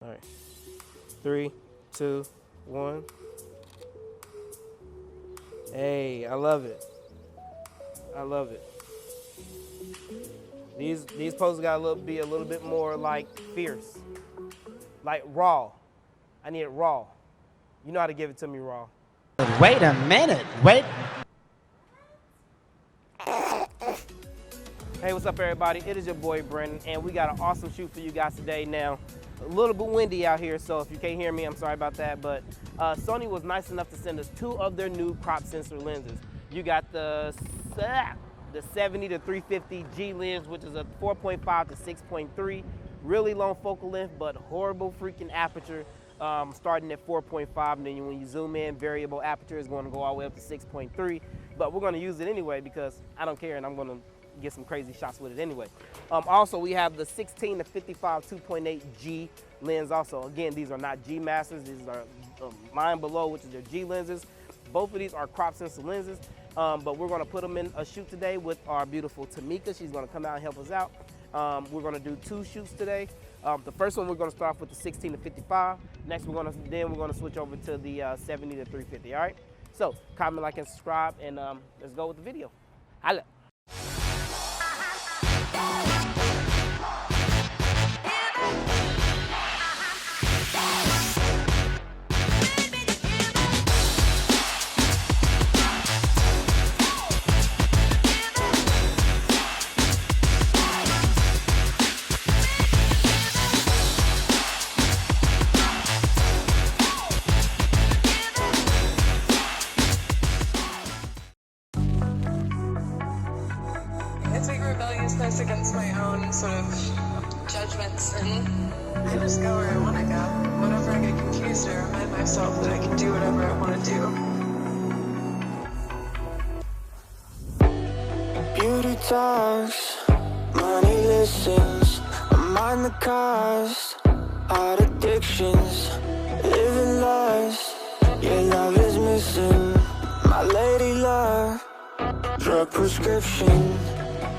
All right, 3, 2, 1. Hey, I love it. I love it. These poses gotta be a little bit more like fierce, like raw. I need it raw. You know how to give it to me raw. Wait a minute. Wait. Hey, what's up, everybody? It is your boy Brandon, and we got an awesome shoot for you guys today. Now, a little bit windy out here, so if you can't hear me, I'm sorry about that. But Sony was nice enough to send us 2 of their new crop sensor lenses. You got the 70 to 350 G lens, which is a 4.5 to 6.3, really long focal length, but horrible freaking aperture. Starting at 4.5, and then when you zoom in, variable aperture is going to go all the way up to 6.3. But we're going to use it anyway because I don't care, and I'm going to get some crazy shots with it anyway. Also, we have the 16 to 55 2.8 G lens. Also, again, these are not G masters. These are line below, which is their G lenses. Both of these are crop sensor lenses, but we're going to put them in a shoot today with our beautiful Tamika. She's going to come out and help us out. We're going to do 2 shoots today. The first one, we're going to start off with the 16 to 55. Next, we're going to switch over to the 70 to 350. All right. So comment, like, and subscribe, and let's go with the video. Holla. It's like rebelliousness against my own sort of judgments, and I just go where I want to go. Whenever I get confused, I remind myself that I can do whatever I want to do. Beauty talks, money listens. I'm on the cost, hard addictions, living lost. Your love is missing, my lady love, drug prescription.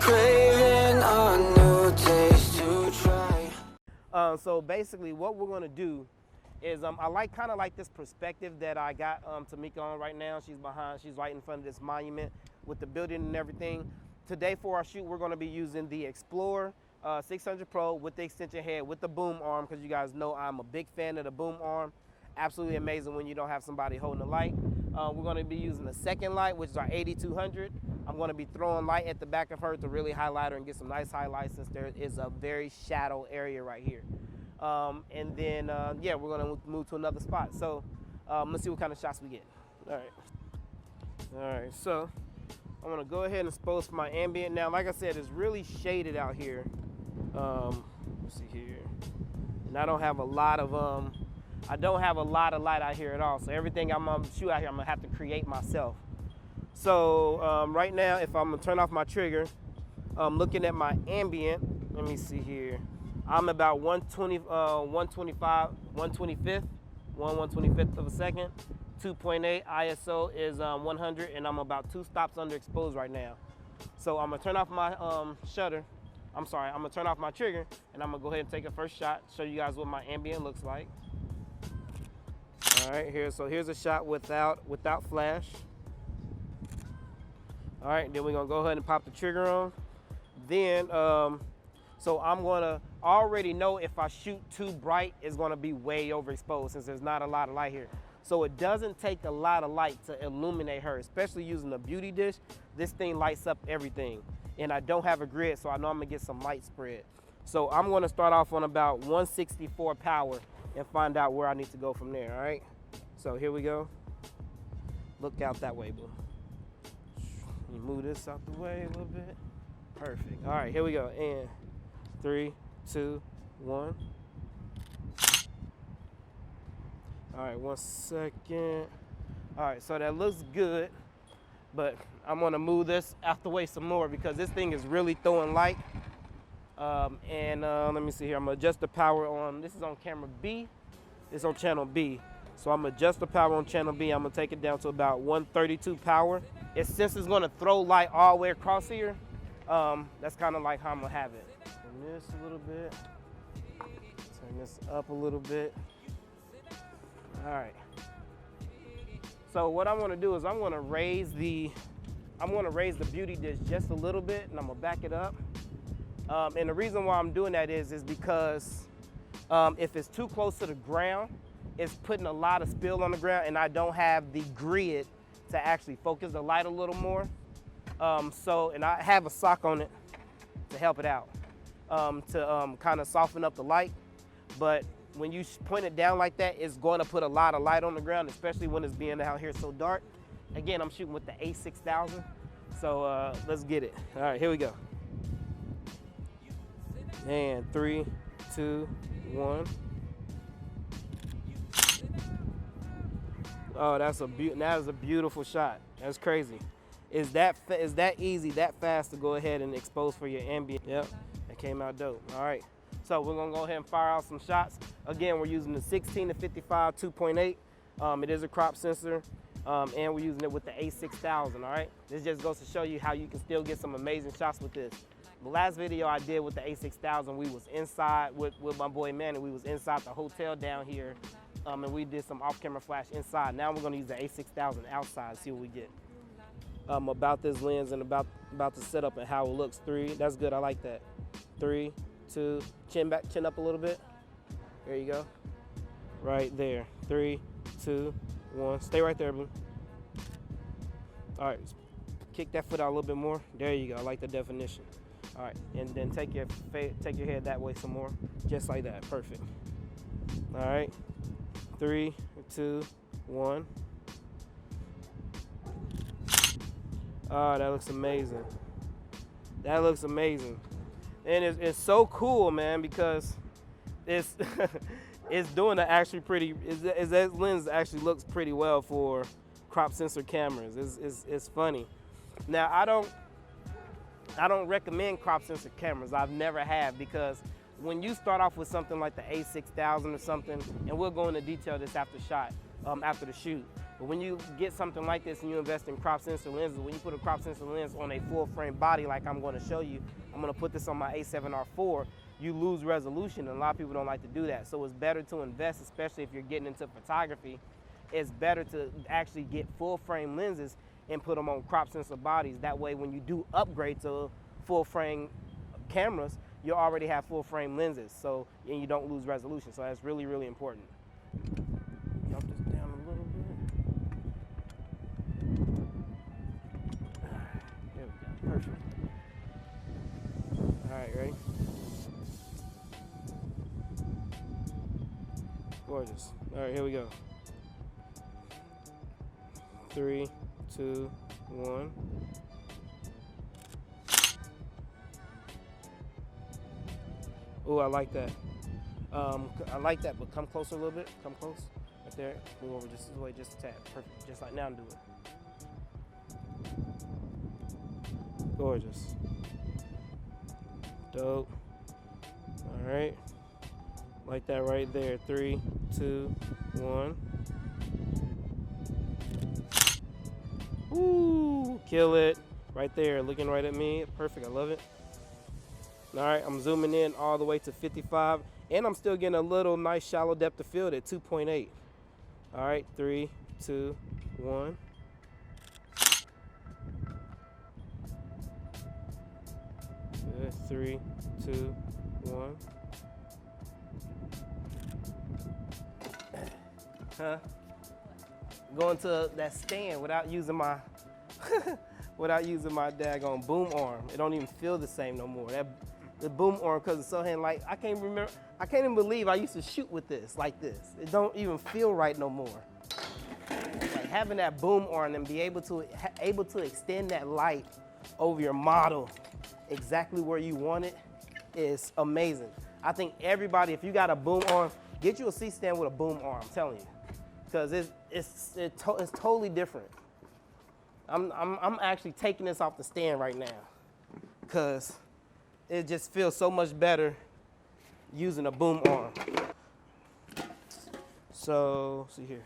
Craving a new taste to try. So basically what we're going to do is I kind of like this perspective that I got Tamika on right now. She's right in front of this monument with the building and everything. Today for our shoot, we're going to be using the Explorer 600 Pro with the extension head with the boom arm, because you guys know I'm a big fan of the boom arm. Absolutely amazing when you don't have somebody holding the light. We're going to be using the second light, which is our 8200. I'm going to be throwing light at the back of her to really highlight her and get some nice highlights, since there is a very shadow area right here. And then, yeah, we're going to move to another spot. So let's see what kind of shots we get. All right, so I'm going to go ahead and expose my ambient. Now, like I said, it's really shaded out here. Let's see here. And I don't have a lot of light out here at all. So everything I'm going to shoot out here, I'm going to have to create myself. So right now, if I'm gonna turn off my trigger, looking at my ambient, let me see here. I'm about 125th of a second. 2.8 ISO is 100, and I'm about 2 stops under exposed right now. So I'm gonna turn off my shutter. I'm gonna turn off my trigger, and I'm gonna go ahead and take a first shot, show you guys what my ambient looks like. All right, here's a shot without flash. All right, then we're gonna go ahead and pop the trigger on. Then, so I'm gonna already know if I shoot too bright, it's gonna be way overexposed, since there's not a lot of light here. So it doesn't take a lot of light to illuminate her, especially using the beauty dish. This thing lights up everything. And I don't have a grid, so I know I'm gonna get some light spread. So I'm gonna start off on about 164 power and find out where I need to go from there, all right? So here we go. Look out that way, boo. Let me move this out the way a little bit. Perfect. All right, here we go. And 3, 2, 1. All right, 1 second. All right, so that looks good, but I'm gonna move this out the way some more because this thing is really throwing light. Let me see here. I'm gonna adjust the power on, this is on camera B. It's on channel B. So I'm gonna adjust the power on channel B. I'm gonna take it down to about 132 power. Since it's gonna throw light all the way across here, that's kind of like how I'm gonna have it. Turn this a little bit. Turn Bring this up a little bit. All right. So what I want to do is I'm going to raise the beauty dish just a little bit, and I'm gonna back it up. And the reason why I'm doing that is because if it's too close to the ground, it's putting a lot of spill on the ground, and I don't have the grid to actually focus the light a little more. And I have a sock on it to help it out, to kind of soften up the light. But when you point it down like that, it's going to put a lot of light on the ground, especially when it's being out here so dark. Again, I'm shooting with the A6000, so let's get it. All right, here we go. And 3, 2, 1. Oh, that is a beautiful shot. That's crazy. Is that easy, that fast to go ahead and expose for your ambient? Yep, that came out dope. All right, so we're gonna go ahead and fire out some shots. Again, we're using the 16 to 55 2.8. It is a crop sensor, and we're using it with the A6000. All right, this just goes to show you how you can still get some amazing shots with this. The last video I did with the A6000, we was inside with my boy Manny. We was inside the hotel down here, and we did some off-camera flash inside. Now we're gonna use the A6000 outside, see what we get. About this lens and about the setup and how it looks. 3, that's good, I like that. 3, 2, chin up a little bit. There you go. Right there. 3, 2, 1. Stay right there, Blue. All right, kick that foot out a little bit more. There you go, I like the definition. All right, and then take your head that way some more. Just like that, perfect. All right, 3, 2, 1. Oh, that looks amazing. That looks amazing. And it's so cool, man, because it's it's doing the actually pretty, that lens actually looks pretty well for crop sensor cameras. It's funny. Now, I don't recommend crop sensor cameras. I've never have, because when you start off with something like the A6000 or something, and we'll go into detail this after the shoot. But when you get something like this and you invest in crop sensor lenses, when you put a crop sensor lens on a full frame body like I'm going to show you, I'm going to put this on my A7R4, you lose resolution, and a lot of people don't like to do that. So it's better to invest, especially if you're getting into photography, it's better to actually get full frame lenses and put them on crop sensor bodies. That way when you do upgrade to full frame cameras, you already have full frame lenses, so and you don't lose resolution. So that's really, really important. Drop this down a little bit. There we go, perfect. All right, ready? Gorgeous. All right, here we go. 3, 2, 1. Oh, I like that. I like that, but come closer a little bit. Come close. Right there. Move over just this way, just a tad. Perfect. Just like now, and do it. Gorgeous. Dope. All right. Like that right there. 3, 2, 1. Ooh, kill it. Right there, looking right at me. Perfect, I love it. All right, I'm zooming in all the way to 55, and I'm still getting a little nice shallow depth of field at 2.8. All right, 3, 2, 1. Good, 3, 2, 1. Huh? Going to that stand without using my daggone boom arm. It don't even feel the same no more. The boom arm, because it's so hand light. I can't even believe I used to shoot with this like this. It don't even feel right no more. Like having that boom arm and be able to extend that light over your model exactly where you want it is amazing. I think everybody, if you got a boom arm, get you a C-stand with a boom arm. I'm telling you, because it's totally different. I'm actually taking this off the stand right now because it just feels so much better using a boom arm. So, see here.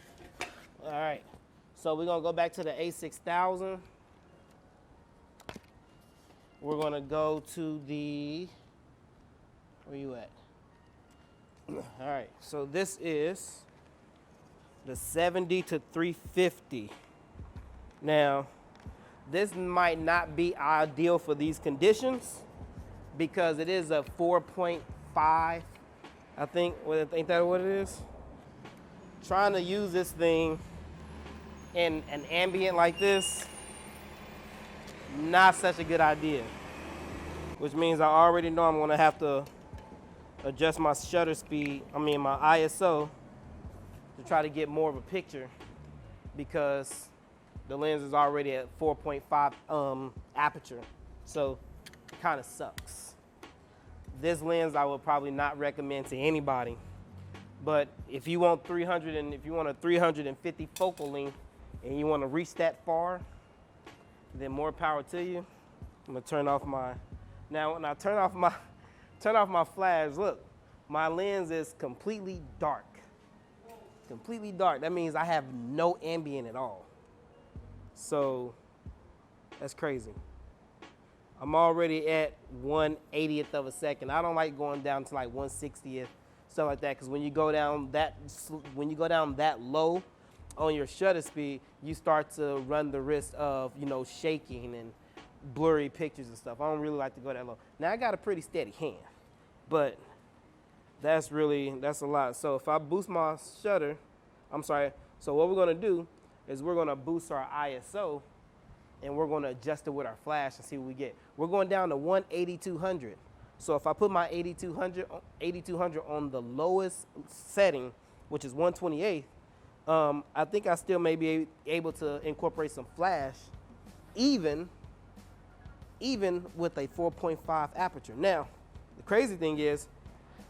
All right, so we're gonna go back to the A6000. We're gonna go to the, where you at? All right, so this is the 70 to 350. Now, this might not be ideal for these conditions because it is a 4.5, I think. Ain't that what it is? Trying to use this thing in an ambient like this, not such a good idea. Which means I already know I'm gonna have to adjust my shutter speed, my ISO, to try to get more of a picture because the lens is already at 4.5 aperture. So it kind of sucks. This lens I would probably not recommend to anybody. But if you want 300 and if you want a 350 focal length and you want to reach that far, then more power to you. I'm gonna turn off my, now when I turn off my flash, look, my lens is completely dark. Completely dark. That means I have no ambient at all. So that's crazy. I'm already at 1/80th of a second. I don't like going down to like 1/60th, stuff like that, because when you go down that low on your shutter speed, you start to run the risk of, shaking and blurry pictures and stuff. I don't really like to go that low. Now I got a pretty steady hand, but that's a lot. So if I boost my shutter, so what we're gonna do is we're gonna boost our ISO and we're gonna adjust it with our flash and see what we get. We're going down to 1/8200. So if I put my 8200 on the lowest setting, which is 1/28, I think I still may be able to incorporate some flash, even with a 4.5 aperture. Now, the crazy thing is,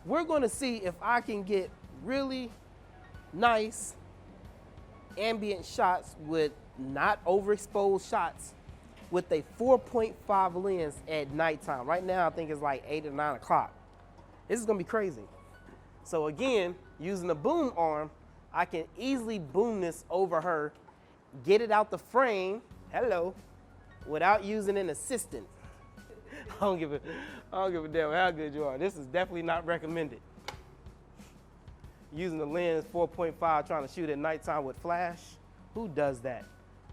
we're gonna see if I can get really nice ambient shots with not overexposed shots with a 4.5 lens at nighttime. Right now, I think it's like 8 or 9 o'clock. This is gonna be crazy. So again, using the boom arm, I can easily boom this over her, get it out the frame, without using an assistant. I don't give a damn how good you are. This is definitely not recommended. Using the lens 4.5 trying to shoot at nighttime with flash, who does that?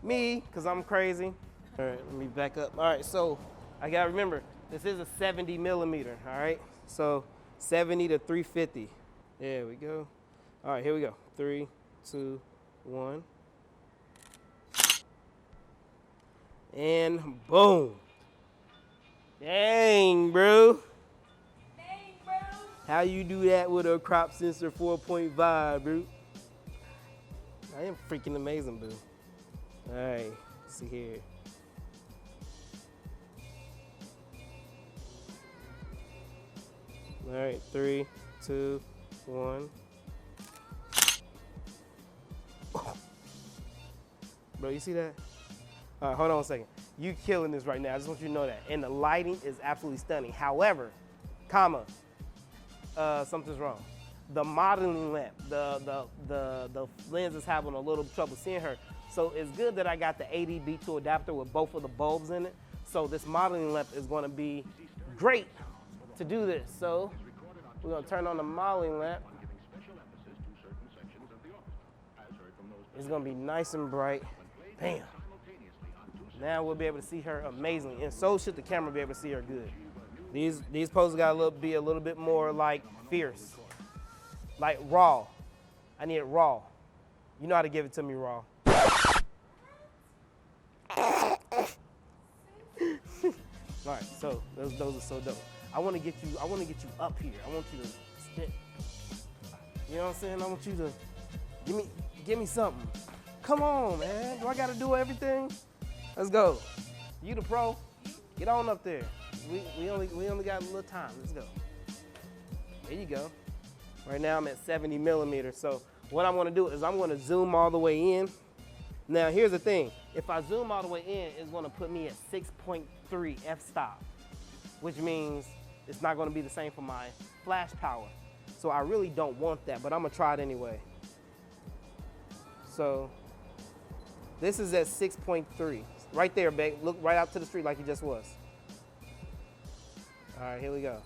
Me, because I'm crazy. All right, let me back up. All right, so I gotta remember, this is a 70 millimeter, all right? So 70 to 350. There we go. All right, here we go. 3, 2, 1. And boom. Dang, bro. How you do that with a crop sensor 4.5, bro? I am freaking amazing, boo. All right, let's see here. All right, 3, 2, 1. Bro, you see that? All right, hold on a second. You killing this right now. I just want you to know that. And the lighting is absolutely stunning. However, something's wrong. The modeling lamp, the lens is having a little trouble seeing her. So it's good that I got the ADB2 adapter with both of the bulbs in it. So this modeling lamp is gonna be great to do this. So we're gonna turn on the modeling lamp. It's gonna be nice and bright. Bam. Now we'll be able to see her amazingly, and so should the camera be able to see her good. These poses gotta be a little bit more like fierce, like raw. I need it raw. You know how to give it to me raw. All right, so those are so dope. I want to get you up here. I want you to sit. You know what I'm saying? I want you to give me something. Come on, man. Do I gotta do everything? Let's go. You the pro. Get on up there. We only got a little time. Let's go. There you go. Right now I'm at 70 millimeters. So what I'm gonna do is I'm gonna zoom all the way in. Now here's the thing. If I zoom all the way in, it's gonna put me at 6.3 f-stop, which means it's not gonna be the same for my flash power. So I really don't want that, but I'm gonna try it anyway. So this is at 6.3. Right there, babe. Look right out to the street like it just was. All right, here we go.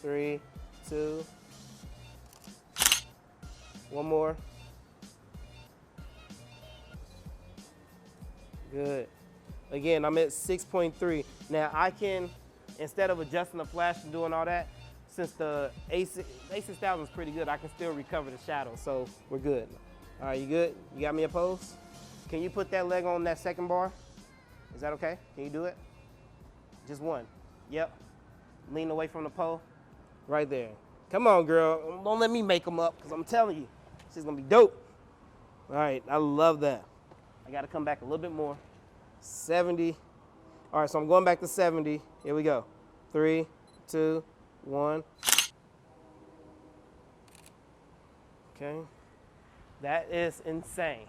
3, 2. One more. Good. Again, I'm at 6.3. Now I can, instead of adjusting the flash and doing all that, since the A6000 is pretty good, I can still recover the shadow, so we're good. All right, you good? You got me a pose? Can you put that leg on that second bar? Is that okay? Can you do it? Just one. Yep. Lean away from the pole. Right there. Come on, girl. Don't let me make them up, because I'm telling you, this is going to be dope. All right, I love that. I got to come back a little bit more. 70. All right, so I'm going back to 70. Here we go. 3, 2, 1. Okay. That is insane.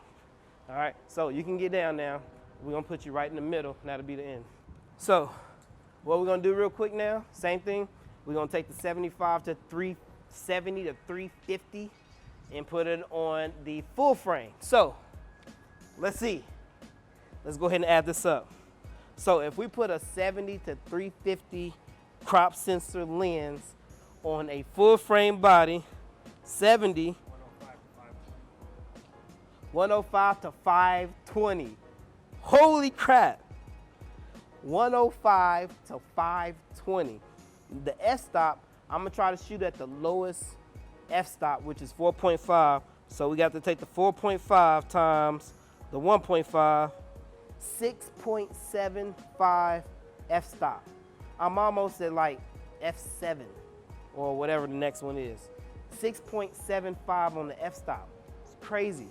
All right, so you can get down now. We're gonna put you right in the middle. That'll be the end. So, what we're gonna do real quick now, same thing. We're gonna take the 75 to 370 to 350 and put it on the full frame. So, let's see. Let's go ahead and add this up. So if we put a 70 to 350 crop sensor lens on a full frame body, 70, 105 to 520. Holy crap. 105 to 520. The f-stop, I'm gonna try to shoot at the lowest f-stop, which is 4.5. So we got to take the 4.5 times the 1.5, 6.75 f-stop. I'm almost at like f7 or whatever the next one is. 6.75 on the f-stop. It's crazy.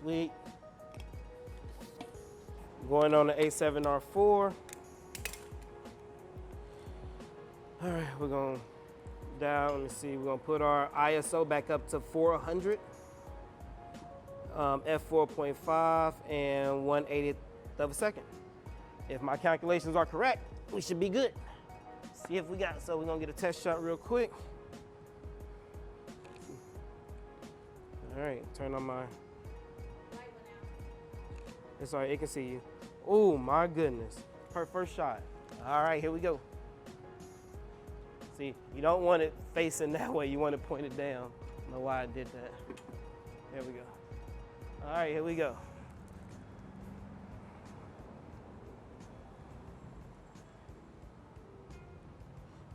Sweet. Going on the A7R4. All right, we're going down. Let me see. We're going to put our ISO back up to 400, f4.5, and 1/80th of a second. If my calculations are correct, we should be good. See if we got it. So we're going to get a test shot real quick. All right, turn on my. It's all right, it can see you. Oh my goodness. First shot. All right, here we go. See, you don't want it facing that way. You want it pointed down. I don't know why I did that. There we go. All right, here we go.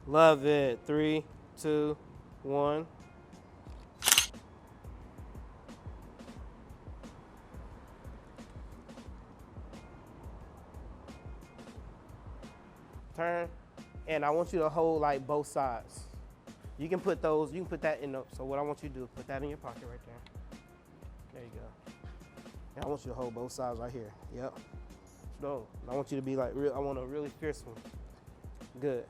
Love it. 3, 2, 1. Turn, and I want you to hold like both sides. You can put those, you can put that in the, so what I want you to do is put that in your pocket right there. There you go. And I want you to hold both sides right here. Yep. No, I want you to be like real, I want a really fierce one. Good.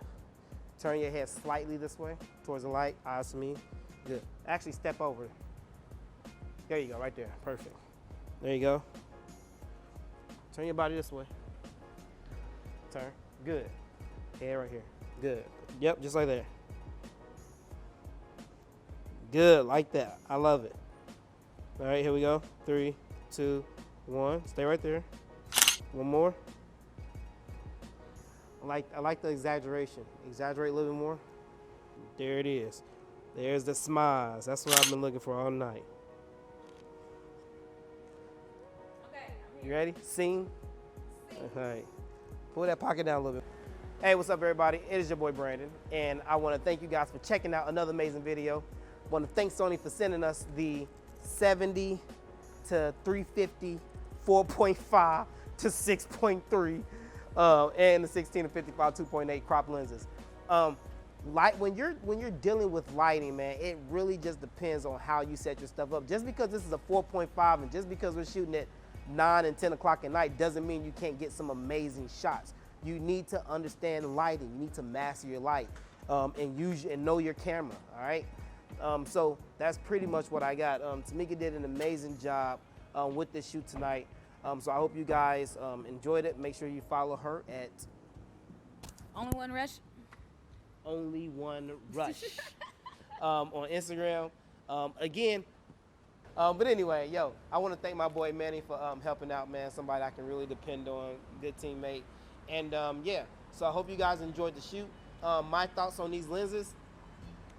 Turn your head slightly this way, towards the light, eyes to me. Good. Actually step over. There you go, right there, perfect. There you go. Turn your body this way. Turn, good. Head right here. Good. Yep, just like that. Good, like that. I love it. All right, here we go. 3, 2, 1. Stay right there. One more. I like the exaggeration. Exaggerate a little bit more. There it is. There's the smiles. That's what I've been looking for all night. Okay. You ready? Scene. All right. Pull that pocket down a little bit. Hey, what's up, everybody? It is your boy Brandon, and I want to thank you guys for checking out another amazing video. I want to thank Sony for sending us the 70 to 350, 4.5 to 6.3, and the 16 to 55 2.8 crop lenses. When you're dealing with lighting, man, it really just depends on how you set your stuff up. Just because this is a 4.5 and just because we're shooting at 9 and 10 o'clock at night doesn't mean you can't get some amazing shots. You need to understand lighting. You need to master your light and know your camera, all right? So that's pretty much what I got. Tamika did an amazing job with this shoot tonight. So I hope you guys enjoyed it. Make sure you follow her at Only One Rush. Only One Rush on Instagram. Again, But anyway, yo, I want to thank my boy Manny for helping out, man. Somebody I can really depend on, good teammate. And yeah, so I hope you guys enjoyed the shoot. My thoughts on these lenses,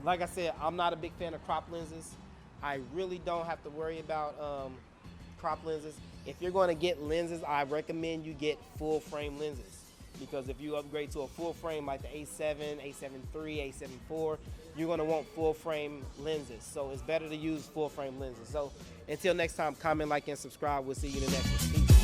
like I said, I'm not a big fan of crop lenses. I really don't have to worry about crop lenses. If you're going to get lenses, I recommend you get full frame lenses, because if you upgrade to a full frame like the A7, A7 III, A7 IV, you're going to want full frame lenses. So it's better to use full frame lenses. So until next time, comment, like, and subscribe. We'll see you in the next one. Peace.